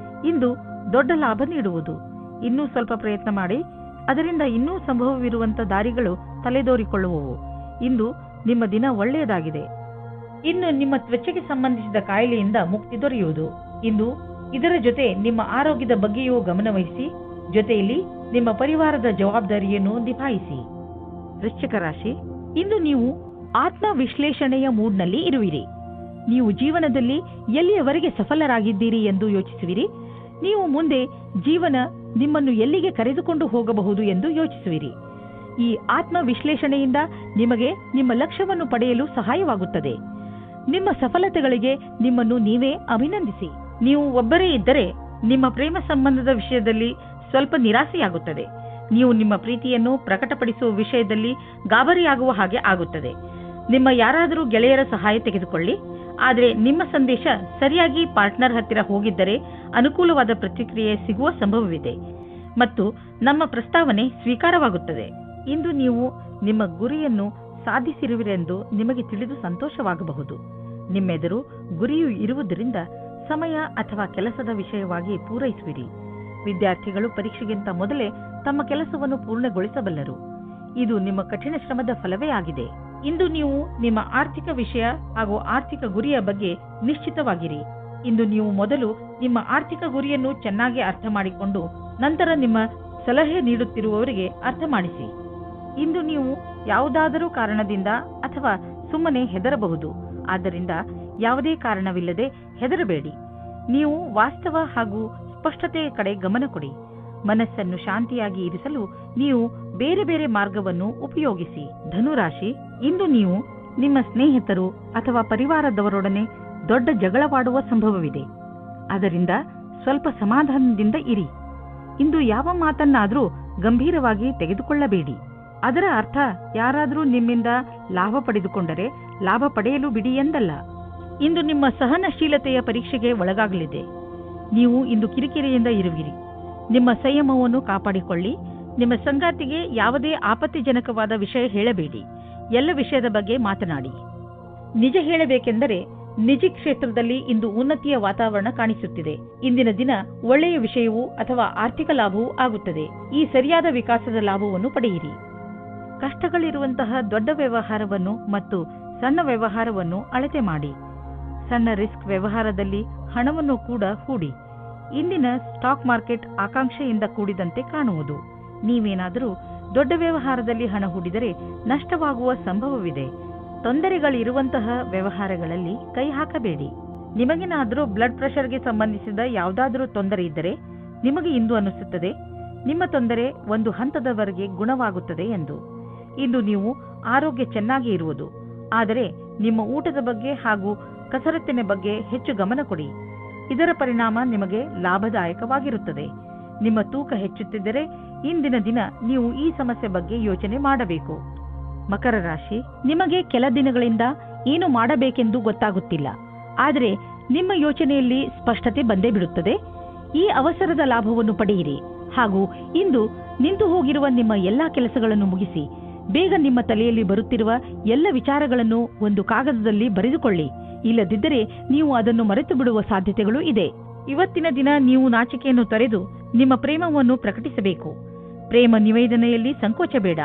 ಇಂದು ದೊಡ್ಡ ಲಾಭ ನೀಡುವುದು. ಇನ್ನೂ ಸ್ವಲ್ಪ ಪ್ರಯತ್ನ ಮಾಡಿ, ಅದರಿಂದ ಇನ್ನೂ ಸಂಭವವಿರುವಂತ ದಾರಿಗಳು ತಲೆದೋರಿಕೊಳ್ಳುವವು. ಇಂದು ನಿಮ್ಮ ದಿನ ಒಳ್ಳೆಯದಾಗಿದೆ. ಇನ್ನು ನಿಮ್ಮ ತ್ವಚೆಗೆ ಸಂಬಂಧಿಸಿದ ಕಾಯಿಲೆಯಿಂದ ಮುಕ್ತಿ ದೊರೆಯುವುದು. ಇಂದು ಇದರ ಜೊತೆ ನಿಮ್ಮ ಆರೋಗ್ಯದ ಬಗ್ಗೆಯೂ ಗಮನವಹಿಸಿ, ಜೊತೆಯಲ್ಲಿ ನಿಮ್ಮ ಪರಿವಾರದ ಜವಾಬ್ದಾರಿಯನ್ನು ನಿಭಾಯಿಸಿ. ವೃಶ್ಚಿಕ ರಾಶಿ, ಇಂದು ನೀವು ಆತ್ಮ ವಿಶ್ಲೇಷಣೆಯ ಮೂಡ್ನಲ್ಲಿ ಇರುವಿರಿ. ನೀವು ಜೀವನದಲ್ಲಿ ಎಲ್ಲಿಯವರೆಗೆ ಸಫಲರಾಗಿದ್ದೀರಿ ಎಂದು ಯೋಚಿಸುವಿರಿ. ನೀವು ಮುಂದೆ ಜೀವನ ನಿಮ್ಮನ್ನು ಎಲ್ಲಿಗೆ ಕರೆದುಕೊಂಡು ಹೋಗಬಹುದು ಎಂದು ಯೋಚಿಸುವಿರಿ. ಈ ಆತ್ಮ ವಿಶ್ಲೇಷಣೆಯಿಂದ ನಿಮಗೆ ನಿಮ್ಮ ಲಕ್ಷ್ಯವನ್ನು ಪಡೆಯಲು ಸಹಾಯವಾಗುತ್ತದೆ. ನಿಮ್ಮ ಸಫಲತೆಗಳಿಗೆ ನಿಮ್ಮನ್ನು ನೀವೇ ಅಭಿನಂದಿಸಿ. ನೀವು ಒಬ್ಬರೇ ಇದ್ದರೆ ನಿಮ್ಮ ಪ್ರೇಮ ಸಂಬಂಧದ ವಿಷಯದಲ್ಲಿ ಸ್ವಲ್ಪ ನಿರಾಸೆಯಾಗುತ್ತದೆ. ನೀವು ನಿಮ್ಮ ಪ್ರೀತಿಯನ್ನು ಪ್ರಕಟಪಡಿಸುವ ವಿಷಯದಲ್ಲಿ ಗಾಬರಿಯಾಗುವ ಹಾಗೆ ಆಗುತ್ತದೆ. ನಿಮ್ಮ ಯಾರಾದರೂ ಗೆಳೆಯರ ಸಹಾಯ ತೆಗೆದುಕೊಳ್ಳಿ. ಆದರೆ ನಿಮ್ಮ ಸಂದೇಶ ಸರಿಯಾಗಿ ಪಾರ್ಟ್ನರ್ ಹತ್ತಿರ ಹೋಗಿದ್ದರೆ ಅನುಕೂಲವಾದ ಪ್ರತಿಕ್ರಿಯೆ ಸಿಗುವ ಸಂಭವವಿದೆ ಮತ್ತು ನಮ್ಮ ಪ್ರಸ್ತಾವನೆ ಸ್ವೀಕಾರವಾಗುತ್ತದೆ. ಇಂದು ನೀವು ನಿಮ್ಮ ಗುರಿಯನ್ನು ಸಾಧಿಸಿರುವಿರೆಂದು ನಿಮಗೆ ತಿಳಿದು ಸಂತೋಷವಾಗಬಹುದು. ನಿಮ್ಮೆದುರು ಗುರಿಯು ಇರುವುದರಿಂದ ಸಮಯ ಅಥವಾ ಕೆಲಸದ ವಿಷಯವಾಗಿ ಪೂರೈಸುವಿರಿ. ವಿದ್ಯಾರ್ಥಿಗಳು ಪರೀಕ್ಷೆಗಿಂತ ಮೊದಲೇ ತಮ್ಮ ಕೆಲಸವನ್ನು ಪೂರ್ಣಗೊಳಿಸಬಲ್ಲರು. ಇದು ನಿಮ್ಮ ಕಠಿಣ ಶ್ರಮದ ಫಲವೇ ಆಗಿದೆ. ಇಂದು ನೀವು ನಿಮ್ಮ ಆರ್ಥಿಕ ವಿಷಯ ಹಾಗೂ ಆರ್ಥಿಕ ಗುರಿಯ ಬಗ್ಗೆ ನಿಶ್ಚಿತವಾಗಿರಿ. ಇಂದು ನೀವು ಮೊದಲು ನಿಮ್ಮ ಆರ್ಥಿಕ ಗುರಿಯನ್ನು ಚೆನ್ನಾಗಿ ಅರ್ಥ ಮಾಡಿಕೊಂಡು ನಂತರ ನಿಮ್ಮ ಸಲಹೆ ನೀಡುತ್ತಿರುವವರಿಗೆ ಅರ್ಥ ಮಾಡಿಸಿ. ಇಂದು ನೀವು ಯಾವುದಾದರೂ ಕಾರಣದಿಂದ ಅಥವಾ ಸುಮ್ಮನೆ ಹೆದರಬಹುದು. ಆದ್ದರಿಂದ ಯಾವುದೇ ಕಾರಣವಿಲ್ಲದೆ ಹೆದರಬೇಡಿ. ನೀವು ವಾಸ್ತವ ಹಾಗೂ ಸ್ಪಷ್ಟತೆಯ ಕಡೆ ಗಮನ ಕೊಡಿ. ಮನಸ್ಸನ್ನು ಶಾಂತಿಯಾಗಿ ಇರಿಸಲು ನೀವು ಬೇರೆ ಬೇರೆ ಮಾರ್ಗವನ್ನು ಉಪಯೋಗಿಸಿ. ಧನುರಾಶಿ, ಇಂದು ನೀವು ನಿಮ್ಮ ಸ್ನೇಹಿತರು ಅಥವಾ ಪರಿವಾರದವರೊಡನೆ ದೊಡ್ಡ ಜಗಳವಾಡುವ ಸಂಭವವಿದೆ. ಆದ್ದರಿಂದ ಸ್ವಲ್ಪ ಸಮಾಧಾನದಿಂದ ಇರಿ. ಇಂದು ಯಾವ ಮಾತನ್ನಾದರೂ ಗಂಭೀರವಾಗಿ ತೆಗೆದುಕೊಳ್ಳಬೇಡಿ. ಅದರ ಅರ್ಥ ಯಾರಾದರೂ ನಿಮ್ಮಿಂದ ಲಾಭ ಪಡೆದುಕೊಂಡರೆ ಲಾಭ ಪಡೆಯಲು ಬಿಡಿ ಎಂದಲ್ಲ. ಇಂದು ನಿಮ್ಮ ಸಹನಶೀಲತೆಯ ಪರೀಕ್ಷೆಗೆ ಒಳಗಾಗಲಿದೆ. ನೀವು ಇಂದು ಕಿರಿಕಿರಿಯಿಂದ ಇರುವಿರಿ. ನಿಮ್ಮ ಸಂಯಮವನ್ನು ಕಾಪಾಡಿಕೊಳ್ಳಿ. ನಿಮ್ಮ ಸಂಗಾತಿಗೆ ಯಾವುದೇ ಆಪತ್ತಿಜನಕವಾದ ವಿಷಯ ಹೇಳಬೇಡಿ. ಎಲ್ಲ ವಿಷಯದ ಬಗ್ಗೆ ಮಾತನಾಡಿ. ನಿಜ ಹೇಳಬೇಕೆಂದರೆ ನಿಜ ಕ್ಷೇತ್ರದಲ್ಲಿ ಇಂದು ಉನ್ನತಿಯ ವಾತಾವರಣ ಕಾಣಿಸುತ್ತಿದೆ. ಇಂದಿನ ದಿನ ಒಳ್ಳೆಯ ವಿಷಯವೂ ಅಥವಾ ಆರ್ಥಿಕ ಲಾಭವೂ ಆಗುತ್ತದೆ. ಈ ಸರಿಯಾದ ವಿಕಾಸದ ಲಾಭವನ್ನು ಪಡೆಯಿರಿ. ಕಷ್ಟಗಳಿರುವಂತಹ ದೊಡ್ಡ ವ್ಯವಹಾರವನ್ನು ಮತ್ತು ಸಣ್ಣ ವ್ಯವಹಾರವನ್ನು ಅಳತೆ ಮಾಡಿ. ಸಣ್ಣ ರಿಸ್ಕ್ ವ್ಯವಹಾರದಲ್ಲಿ ಹಣವನ್ನು ಕೂಡ ಹೂಡಿ. ಇಂದಿನ ಸ್ಟಾಕ್ ಮಾರ್ಕೆಟ್ ಆಕಾಂಕ್ಷೆಯಿಂದ ಕೂಡಿದಂತೆ ಕಾಣುವುದು. ನೀವೇನಾದರೂ ದೊಡ್ಡ ವ್ಯವಹಾರದಲ್ಲಿ ಹಣ ಹೂಡಿದರೆ ನಷ್ಟವಾಗುವ ಸಂಭವವಿದೆ. ತೊಂದರೆಗಳಿರುವಂತಹ ವ್ಯವಹಾರಗಳಲ್ಲಿ ಕೈ ಹಾಕಬೇಡಿ. ನಿಮಗೇನಾದರೂ ಬ್ಲಡ್ ಪ್ರೆಷರ್ಗೆ ಸಂಬಂಧಿಸಿದ ಯಾವುದಾದರೂ ತೊಂದರೆ ಇದ್ದರೆ ನಿಮಗೆ ಇಂದು ಅನಿಸುತ್ತದೆ ನಿಮ್ಮ ತೊಂದರೆ ಒಂದು ಹಂತದವರೆಗೆ ಗುಣವಾಗುತ್ತದೆ ಎಂದು. ಇಂದು ನೀವು ಆರೋಗ್ಯ ಚೆನ್ನಾಗಿ ಇರುವುದು. ಆದರೆ ನಿಮ್ಮ ಊಟದ ಬಗ್ಗೆ ಹಾಗೂ ಕಸರತ್ತಿನ ಬಗ್ಗೆ ಹೆಚ್ಚು ಗಮನ ಕೊಡಿ. ಇದರ ಪರಿಣಾಮ ನಿಮಗೆ ಲಾಭದಾಯಕವಾಗಿರುತ್ತದೆ. ನಿಮ್ಮ ತೂಕ ಹೆಚ್ಚುತ್ತಿದ್ದರೆ ಇಂದಿನ ದಿನ ನೀವು ಈ ಸಮಸ್ಯೆ ಬಗ್ಗೆ ಯೋಚನೆ ಮಾಡಬೇಕು. ಮಕರ ರಾಶಿ, ನಿಮಗೆ ಕೆಲ ದಿನಗಳಿಂದ ಏನು ಮಾಡಬೇಕೆಂದು ಗೊತ್ತಾಗುತ್ತಿಲ್ಲ. ಆದರೆ ನಿಮ್ಮ ಯೋಚನೆಯಲ್ಲಿ ಸ್ಪಷ್ಟತೆ ಬಂದೇ ಬಿಡುತ್ತದೆ. ಈ ಅವಸರದ ಲಾಭವನ್ನು ಪಡೆಯಿರಿ ಹಾಗೂ ಇಂದು ನಿಂತು ಹೋಗಿರುವ ನಿಮ್ಮ ಎಲ್ಲಾ ಕೆಲಸಗಳನ್ನು ಮುಗಿಸಿ. ಬೇಗ ನಿಮ್ಮ ತಲೆಯಲ್ಲಿ ಬರುತ್ತಿರುವ ಎಲ್ಲ ವಿಚಾರಗಳನ್ನು ಒಂದು ಕಾಗದದಲ್ಲಿ ಬರೆದುಕೊಳ್ಳಿ. ಇಲ್ಲದಿದ್ದರೆ ನೀವು ಅದನ್ನು ಮರೆತು ಬಿಡುವ ಸಾಧ್ಯತೆಗಳು ಇದೆ. ಇವತ್ತಿನ ದಿನ ನೀವು ನಾಚಿಕೆಯನ್ನು ತೊರೆದು ನಿಮ್ಮ ಪ್ರೇಮವನ್ನು ಪ್ರಕಟಿಸಬೇಕು. ಪ್ರೇಮ ನಿವೇದನೆಯಲ್ಲಿ ಸಂಕೋಚ ಬೇಡ.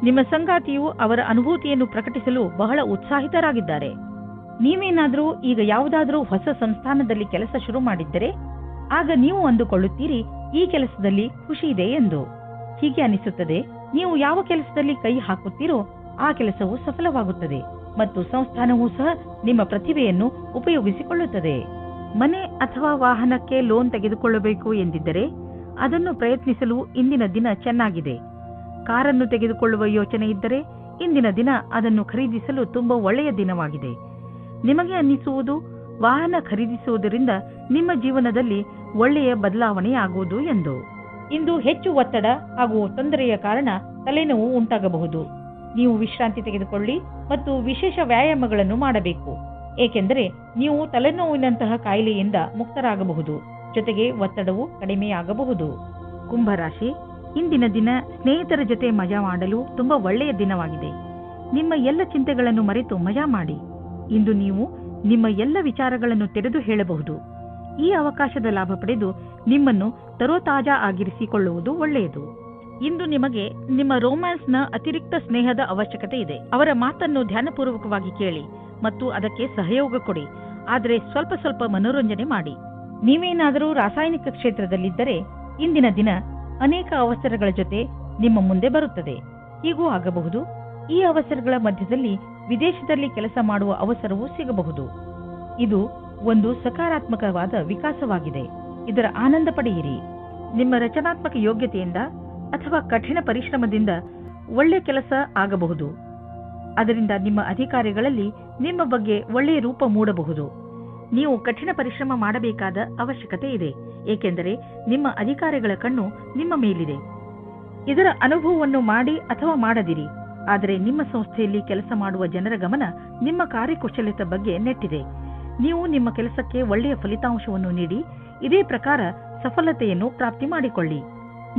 ನಿಮ್ಮ ಸಂಗಾತಿಯು ಅವರ ಅನುಭೂತಿಯನ್ನು ಪ್ರಕಟಿಸಲು ಬಹಳ ಉತ್ಸಾಹಿತರಾಗಿದ್ದಾರೆ. ನೀವೇನಾದರೂ ಈಗ ಯಾವುದಾದರೂ ಹೊಸ ಸಂಸ್ಥಾನದಲ್ಲಿ ಕೆಲಸ ಶುರು ಮಾಡಿದ್ದರೆ ಆಗ ನೀವು ಅಂದುಕೊಳ್ಳುತ್ತೀರಿ ಈ ಕೆಲಸದಲ್ಲಿ ಖುಷಿ ಇದೆ ಎಂದು. ಹೀಗೆ ಅನಿಸುತ್ತದೆ. ನೀವು ಯಾವ ಕೆಲಸದಲ್ಲಿ ಕೈ ಹಾಕುತ್ತೀರೋ ಆ ಕೆಲಸವು ಸಫಲವಾಗುತ್ತದೆ. ಮತ್ತು ಸಂಸ್ಥಾನವೂ ಸಹ ನಿಮ್ಮ ಪ್ರತಿಭೆಯನ್ನು ಉಪಯೋಗಿಸಿಕೊಳ್ಳುತ್ತದೆ. ಮನೆ ಅಥವಾ ವಾಹನಕ್ಕೆ ಲೋನ್ ತೆಗೆದುಕೊಳ್ಳಬೇಕು ಎಂದಿದ್ದರೆ ಅದನ್ನು ಪ್ರಯತ್ನಿಸಲು ಇಂದಿನ ದಿನ ಚೆನ್ನಾಗಿದೆ. ಕಾರನ್ನು ತೆಗೆದುಕೊಳ್ಳುವ ಯೋಚನೆ ಇದ್ದರೆ ಇಂದಿನ ದಿನ ಅದನ್ನು ಖರೀದಿಸಲು ತುಂಬಾ ಒಳ್ಳೆಯ ದಿನವಾಗಿದೆ. ನಿಮಗೆ ಅನ್ನಿಸುವುದು ವಾಹನ ಖರೀದಿಸುವುದರಿಂದ ನಿಮ್ಮ ಜೀವನದಲ್ಲಿ ಒಳ್ಳೆಯ ಬದಲಾವಣೆಯಾಗುವುದು ಎಂದು. ಇಂದು ಹೆಚ್ಚು ಒತ್ತಡ ಹಾಗೂ ತೊಂದರೆಯ ಕಾರಣ ತಲೆನೋವು ಉಂಟಾಗಬಹುದು. ನೀವು ವಿಶ್ರಾಂತಿ ತೆಗೆದುಕೊಳ್ಳಿ ಮತ್ತು ವಿಶೇಷ ವ್ಯಾಯಾಮಗಳನ್ನು ಮಾಡಬೇಕು, ಏಕೆಂದರೆ ನೀವು ತಲೆನೋವಿನಂತಹ ಕಾಯಿಲೆಯಿಂದ ಮುಕ್ತರಾಗಬಹುದು. ಜೊತೆಗೆ ಒತ್ತಡವು ಕಡಿಮೆಯಾಗಬಹುದು. ಕುಂಭರಾಶಿ, ಇಂದಿನ ದಿನ ಸ್ನೇಹಿತರ ಜೊತೆ ಮಜಾ ಮಾಡಲು ತುಂಬಾ ಒಳ್ಳೆಯ ದಿನವಾಗಿದೆ. ನಿಮ್ಮ ಎಲ್ಲ ಚಿಂತೆಗಳನ್ನು ಮರೆತು ಮಜಾ ಮಾಡಿ. ಇಂದು ನೀವು ನಿಮ್ಮ ಎಲ್ಲ ವಿಚಾರಗಳನ್ನು ತೆರೆದು ಹೇಳಬಹುದು. ಈ ಅವಕಾಶದ ಲಾಭ ಪಡೆದು ನಿಮ್ಮನ್ನು ತರೋತಾಜಾ ಆಗಿರಿಸಿಕೊಳ್ಳುವುದು ಒಳ್ಳೆಯದು. ಇಂದು ನಿಮಗೆ ನಿಮ್ಮ ರೋಮ್ಯಾನ್ಸ್ನ ಅತಿರಿಕ್ತ ಸ್ನೇಹದ ಅವಶ್ಯಕತೆ ಇದೆ. ಅವರ ಮಾತನ್ನು ಧ್ಯಾನಪೂರ್ವಕವಾಗಿ ಕೇಳಿ ಮತ್ತು ಅದಕ್ಕೆ ಸಹಯೋಗ ಕೊಡಿ. ಆದರೆ ಸ್ವಲ್ಪ ಸ್ವಲ್ಪ ಮನೋರಂಜನೆ ಮಾಡಿ. ನೀವೇನಾದರೂ ರಾಸಾಯನಿಕ ಕ್ಷೇತ್ರದಲ್ಲಿದ್ದರೆ ಇಂದಿನ ದಿನ ಅನೇಕ ಅವಸರಗಳ ಜೊತೆ ನಿಮ್ಮ ಮುಂದೆ ಬರುತ್ತದೆ. ಹೀಗೂ ಆಗಬಹುದು. ಈ ಅವಸರಗಳ ಮಧ್ಯದಲ್ಲಿ ವಿದೇಶದಲ್ಲಿ ಕೆಲಸ ಮಾಡುವ ಅವಸರವೂ ಸಿಗಬಹುದು. ಇದು ಒಂದು ಸಕಾರಾತ್ಮಕವಾದ ವಿಕಾಸವಾಗಿದೆ. ಇದರ ಆನಂದ ಪಡೆಯಿರಿ. ನಿಮ್ಮ ರಚನಾತ್ಮಕ ಯೋಗ್ಯತೆಯಿಂದ ಅಥವಾ ಕಠಿಣ ಪರಿಶ್ರಮದಿಂದ ಒಳ್ಳೆ ಕೆಲಸ ಆಗಬಹುದು. ಅದರಿಂದ ನಿಮ್ಮ ಅಧಿಕಾರಿಗಳಲ್ಲಿ ನಿಮ್ಮ ಬಗ್ಗೆ ಒಳ್ಳೆಯ ರೂಪ ಮೂಡಬಹುದು. ನೀವು ಕಠಿಣ ಪರಿಶ್ರಮ ಮಾಡಬೇಕಾದ ಅವಶ್ಯಕತೆ ಇದೆ, ಏಕೆಂದರೆ ನಿಮ್ಮ ಅಧಿಕಾರಿಗಳ ಕಣ್ಣು ನಿಮ್ಮ ಮೇಲಿದೆ. ಇದರ ಅನುಭವವನ್ನು ಮಾಡಿ ಅಥವಾ ಮಾಡದಿರಿ, ಆದರೆ ನಿಮ್ಮ ಸಂಸ್ಥೆಯಲ್ಲಿ ಕೆಲಸ ಮಾಡುವ ಜನರ ಗಮನ ನಿಮ್ಮ ಕಾರ್ಯಕುಶಲತೆ ಬಗ್ಗೆ ನೆಟ್ಟಿದೆ. ನೀವು ನಿಮ್ಮ ಕೆಲಸಕ್ಕೆ ಒಳ್ಳೆಯ ಫಲಿತಾಂಶವನ್ನು ನೀಡಿ ಇದೇ ಪ್ರಕಾರ ಸಫಲತೆಯನ್ನು ಪ್ರಾಪ್ತಿ ಮಾಡಿಕೊಳ್ಳಿ.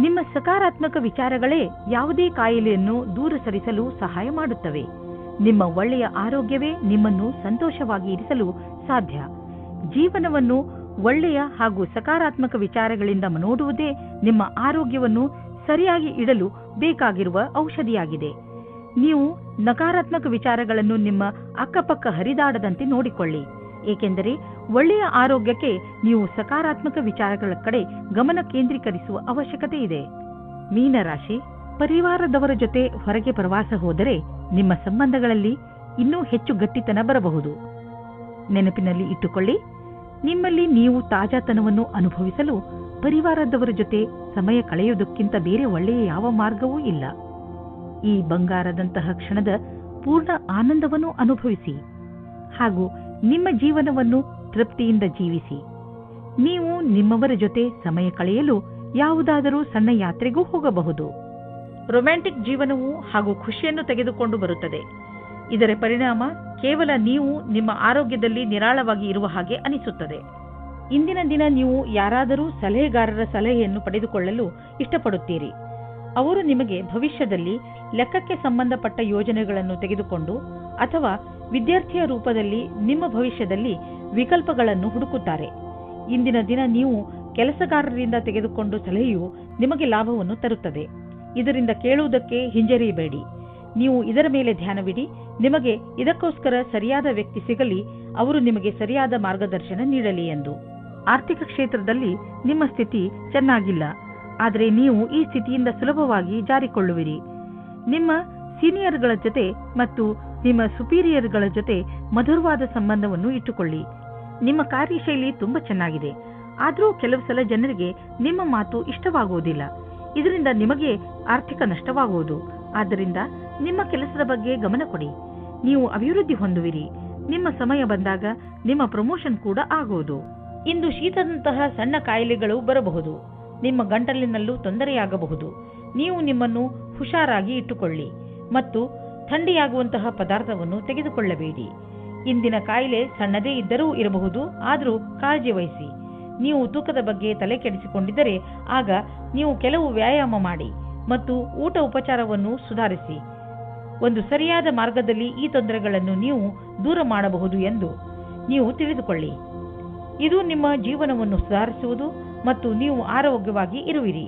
ನಿಮ್ಮ ಸಕಾರಾತ್ಮಕ ವಿಚಾರಗಳೇ ಯಾವುದೇ ಕಾಯಿಲೆಯನ್ನು ದೂರ ಸರಿಸಲು ಸಹಾಯ ಮಾಡುತ್ತವೆ. ನಿಮ್ಮ ಒಳ್ಳೆಯ ಆರೋಗ್ಯವೇ ನಿಮ್ಮನ್ನು ಸಂತೋಷವಾಗಿ ಇರಿಸಲು ಸಾಧ್ಯ. ಜೀವನವನ್ನು ಒಳ್ಳೆಯ ಹಾಗೂ ಸಕಾರಾತ್ಮಕ ವಿಚಾರಗಳಿಂದ ನೋಡುವುದೇ ನಿಮ್ಮ ಆರೋಗ್ಯವನ್ನು ಸರಿಯಾಗಿ ಇಡಲು ಬೇಕಾಗಿರುವ ಔಷಧಿಯಾಗಿದೆ. ನೀವು ನಕಾರಾತ್ಮಕ ವಿಚಾರಗಳನ್ನು ನಿಮ್ಮ ಅಕ್ಕಪಕ್ಕ ಹರಿದಾಡದಂತೆ ನೋಡಿಕೊಳ್ಳಿ, ಏಕೆಂದರೆ ಒಳ್ಳೆಯ ಆರೋಗ್ಯಕ್ಕೆ ನೀವು ಸಕಾರಾತ್ಮಕ ವಿಚಾರಗಳ ಕಡೆ ಗಮನ ಕೇಂದ್ರೀಕರಿಸುವ ಅವಶ್ಯಕತೆ ಇದೆ. ಮೀನರಾಶಿ, ಪರಿವಾರದವರ ಜೊತೆ ಹೊರಗೆ ಪ್ರವಾಸ ಹೋದರೆ ನಿಮ್ಮ ಸಂಬಂಧಗಳಲ್ಲಿ ಇನ್ನೂ ಹೆಚ್ಚು ಗಟ್ಟಿತನ ಬರಬಹುದು. ನೆನಪಿನಲ್ಲಿ ಇಟ್ಟುಕೊಳ್ಳಿ, ನಿಮ್ಮಲ್ಲಿ ನೀವು ತಾಜಾತನವನ್ನು ಅನುಭವಿಸಲು ಪರಿವಾರದವರ ಜೊತೆ ಸಮಯ ಕಳೆಯುವುದಕ್ಕಿಂತ ಬೇರೆ ಒಳ್ಳೆಯ ಯಾವ ಮಾರ್ಗವೂ ಇಲ್ಲ. ಈ ಬಂಗಾರದಂತಹ ಕ್ಷಣದ ಪೂರ್ಣ ಆನಂದವನ್ನು ಅನುಭವಿಸಿ ಹಾಗೂ ನಿಮ್ಮ ಜೀವನವನ್ನು ತೃಪ್ತಿಯಿಂದ ಜೀವಿಸಿ. ನೀವು ನಿಮ್ಮವರ ಜೊತೆ ಸಮಯ ಕಳೆಯಲು ಯಾವುದಾದರೂ ಸಣ್ಣ ಯಾತ್ರೆಗೂ ಹೋಗಬಹುದು. ರೊಮ್ಯಾಂಟಿಕ್ ಜೀವನವು ಹಾಗೂ ಖುಷಿಯನ್ನು ತೆಗೆದುಕೊಂಡು ಬರುತ್ತದೆ. ಇದರ ಪರಿಣಾಮ ಕೇವಲ ನೀವು ನಿಮ್ಮ ಆರೋಗ್ಯದಲ್ಲಿ ನಿರಾಳವಾಗಿ ಇರುವ ಹಾಗೆ ಅನಿಸುತ್ತದೆ. ಇಂದಿನ ದಿನ ನೀವು ಯಾರಾದರೂ ಸಲಹೆಗಾರರ ಸಲಹೆಯನ್ನು ಪಡೆದುಕೊಳ್ಳಲು ಇಷ್ಟಪಡುತ್ತೀರಿ. ಅವರು ನಿಮಗೆ ಭವಿಷ್ಯದಲ್ಲಿ ಲೆಕ್ಕಕ್ಕೆ ಸಂಬಂಧಪಟ್ಟ ಯೋಜನೆಗಳನ್ನು ತೆಗೆದುಕೊಂಡು ಅಥವಾ ವಿದ್ಯಾರ್ಥಿಯ ರೂಪದಲ್ಲಿ ನಿಮ್ಮ ಭವಿಷ್ಯದಲ್ಲಿ ವಿಕಲ್ಪಗಳನ್ನು ಹುಡುಕುತ್ತಾರೆ. ಇಂದಿನ ದಿನ ನೀವು ಕೆಲಸಗಾರರಿಂದ ತೆಗೆದುಕೊಂಡು ಸಲಹೆಯು ನಿಮಗೆ ಲಾಭವನ್ನು ತರುತ್ತದೆ. ಇದರಿಂದ ಕೇಳುವುದಕ್ಕೆ ಹಿಂಜರಿಯಬೇಡಿ. ನೀವು ಇದರ ಮೇಲೆ ಧ್ಯಾನವಿಡಿ. ನಿಮಗೆ ಇದಕ್ಕೋಸ್ಕರ ಸರಿಯಾದ ವ್ಯಕ್ತಿ ಸಿಗಲಿ, ಅವರು ನಿಮಗೆ ಸರಿಯಾದ ಮಾರ್ಗದರ್ಶನ ನೀಡಲಿ ಎಂದು. ಆರ್ಥಿಕ ಕ್ಷೇತ್ರದಲ್ಲಿ ನಿಮ್ಮ ಸ್ಥಿತಿ ಚೆನ್ನಾಗಿಲ್ಲ, ಆದರೆ ನೀವು ಈ ಸ್ಥಿತಿಯಿಂದ ಸುಲಭವಾಗಿ ಜಾರಿಕೊಳ್ಳುವಿರಿ. ನಿಮ್ಮ ಸೀನಿಯರ್ಗಳ ಜೊತೆ ಮತ್ತು ನಿಮ್ಮ ಸುಪೀರಿಯರ್ಗಳ ಜೊತೆ ಮಧುರವಾದ ಸಂಬಂಧವನ್ನು ಇಟ್ಟುಕೊಳ್ಳಿ. ನಿಮ್ಮ ಕಾರ್ಯಶೈಲಿ ತುಂಬಾ ಚೆನ್ನಾಗಿದೆ, ಆದರೂ ಕೆಲವು ಸಲ ಜನರಿಗೆ ನಿಮ್ಮ ಮಾತು ಇಷ್ಟವಾಗುವುದಿಲ್ಲ. ಇದರಿಂದ ನಿಮಗೆ ಆರ್ಥಿಕ ನಷ್ಟವಾಗುವುದು. ಆದ್ದರಿಂದ ನಿಮ್ಮ ಕೆಲಸದ ಬಗ್ಗೆ ಗಮನ ಕೊಡಿ. ನೀವು ಅಭಿವೃದ್ಧಿ ಹೊಂದುವಿರಿ. ನಿಮ್ಮ ಸಮಯ ಬಂದಾಗ ನಿಮ್ಮ ಪ್ರಮೋಷನ್ ಕೂಡ ಆಗುವುದು. ಇಂದು ಶೀತದಂತಹ ಸಣ್ಣ ಕಾಯಿಲೆಗಳು ಬರಬಹುದು. ನಿಮ್ಮ ಗಂಟಲಿನಲ್ಲೂ ತೊಂದರೆಯಾಗಬಹುದು. ನೀವು ನಿಮ್ಮನ್ನು ಹುಷಾರಾಗಿ ಇಟ್ಟುಕೊಳ್ಳಿ ಮತ್ತು ಥಂಡಿಯಾಗುವಂತಹ ಪದಾರ್ಥವನ್ನು ತೆಗೆದುಕೊಳ್ಳಬೇಡಿ. ಇಂದಿನ ಕಾಯಿಲೆ ಸಣ್ಣದೇ ಇದ್ದರೂ ಇರಬಹುದು, ಆದರೂ ಕಾಳಜಿ ವಹಿಸಿ. ನೀವು ತೂಕದ ಬಗ್ಗೆ ತಲೆ ಕೆಡಿಸಿಕೊಂಡಿದ್ದರೆ ಆಗ ನೀವು ಕೆಲವು ವ್ಯಾಯಾಮ ಮಾಡಿ ಮತ್ತು ಊಟ ಉಪಚಾರವನ್ನು ಸುಧಾರಿಸಿ. ಒಂದು ಸರಿಯಾದ ಮಾರ್ಗದಲ್ಲಿ ಈ ತೊಂದರೆಗಳನ್ನು ನೀವು ದೂರ ಮಾಡಬಹುದು ಎಂದು ನೀವು ತಿಳಿದುಕೊಳ್ಳಿ. ಇದು ನಿಮ್ಮ ಜೀವನವನ್ನು ಸುಧಾರಿಸುವುದು ಮತ್ತು ನೀವು ಆರೋಗ್ಯವಾಗಿ ಇರುವಿರಿ.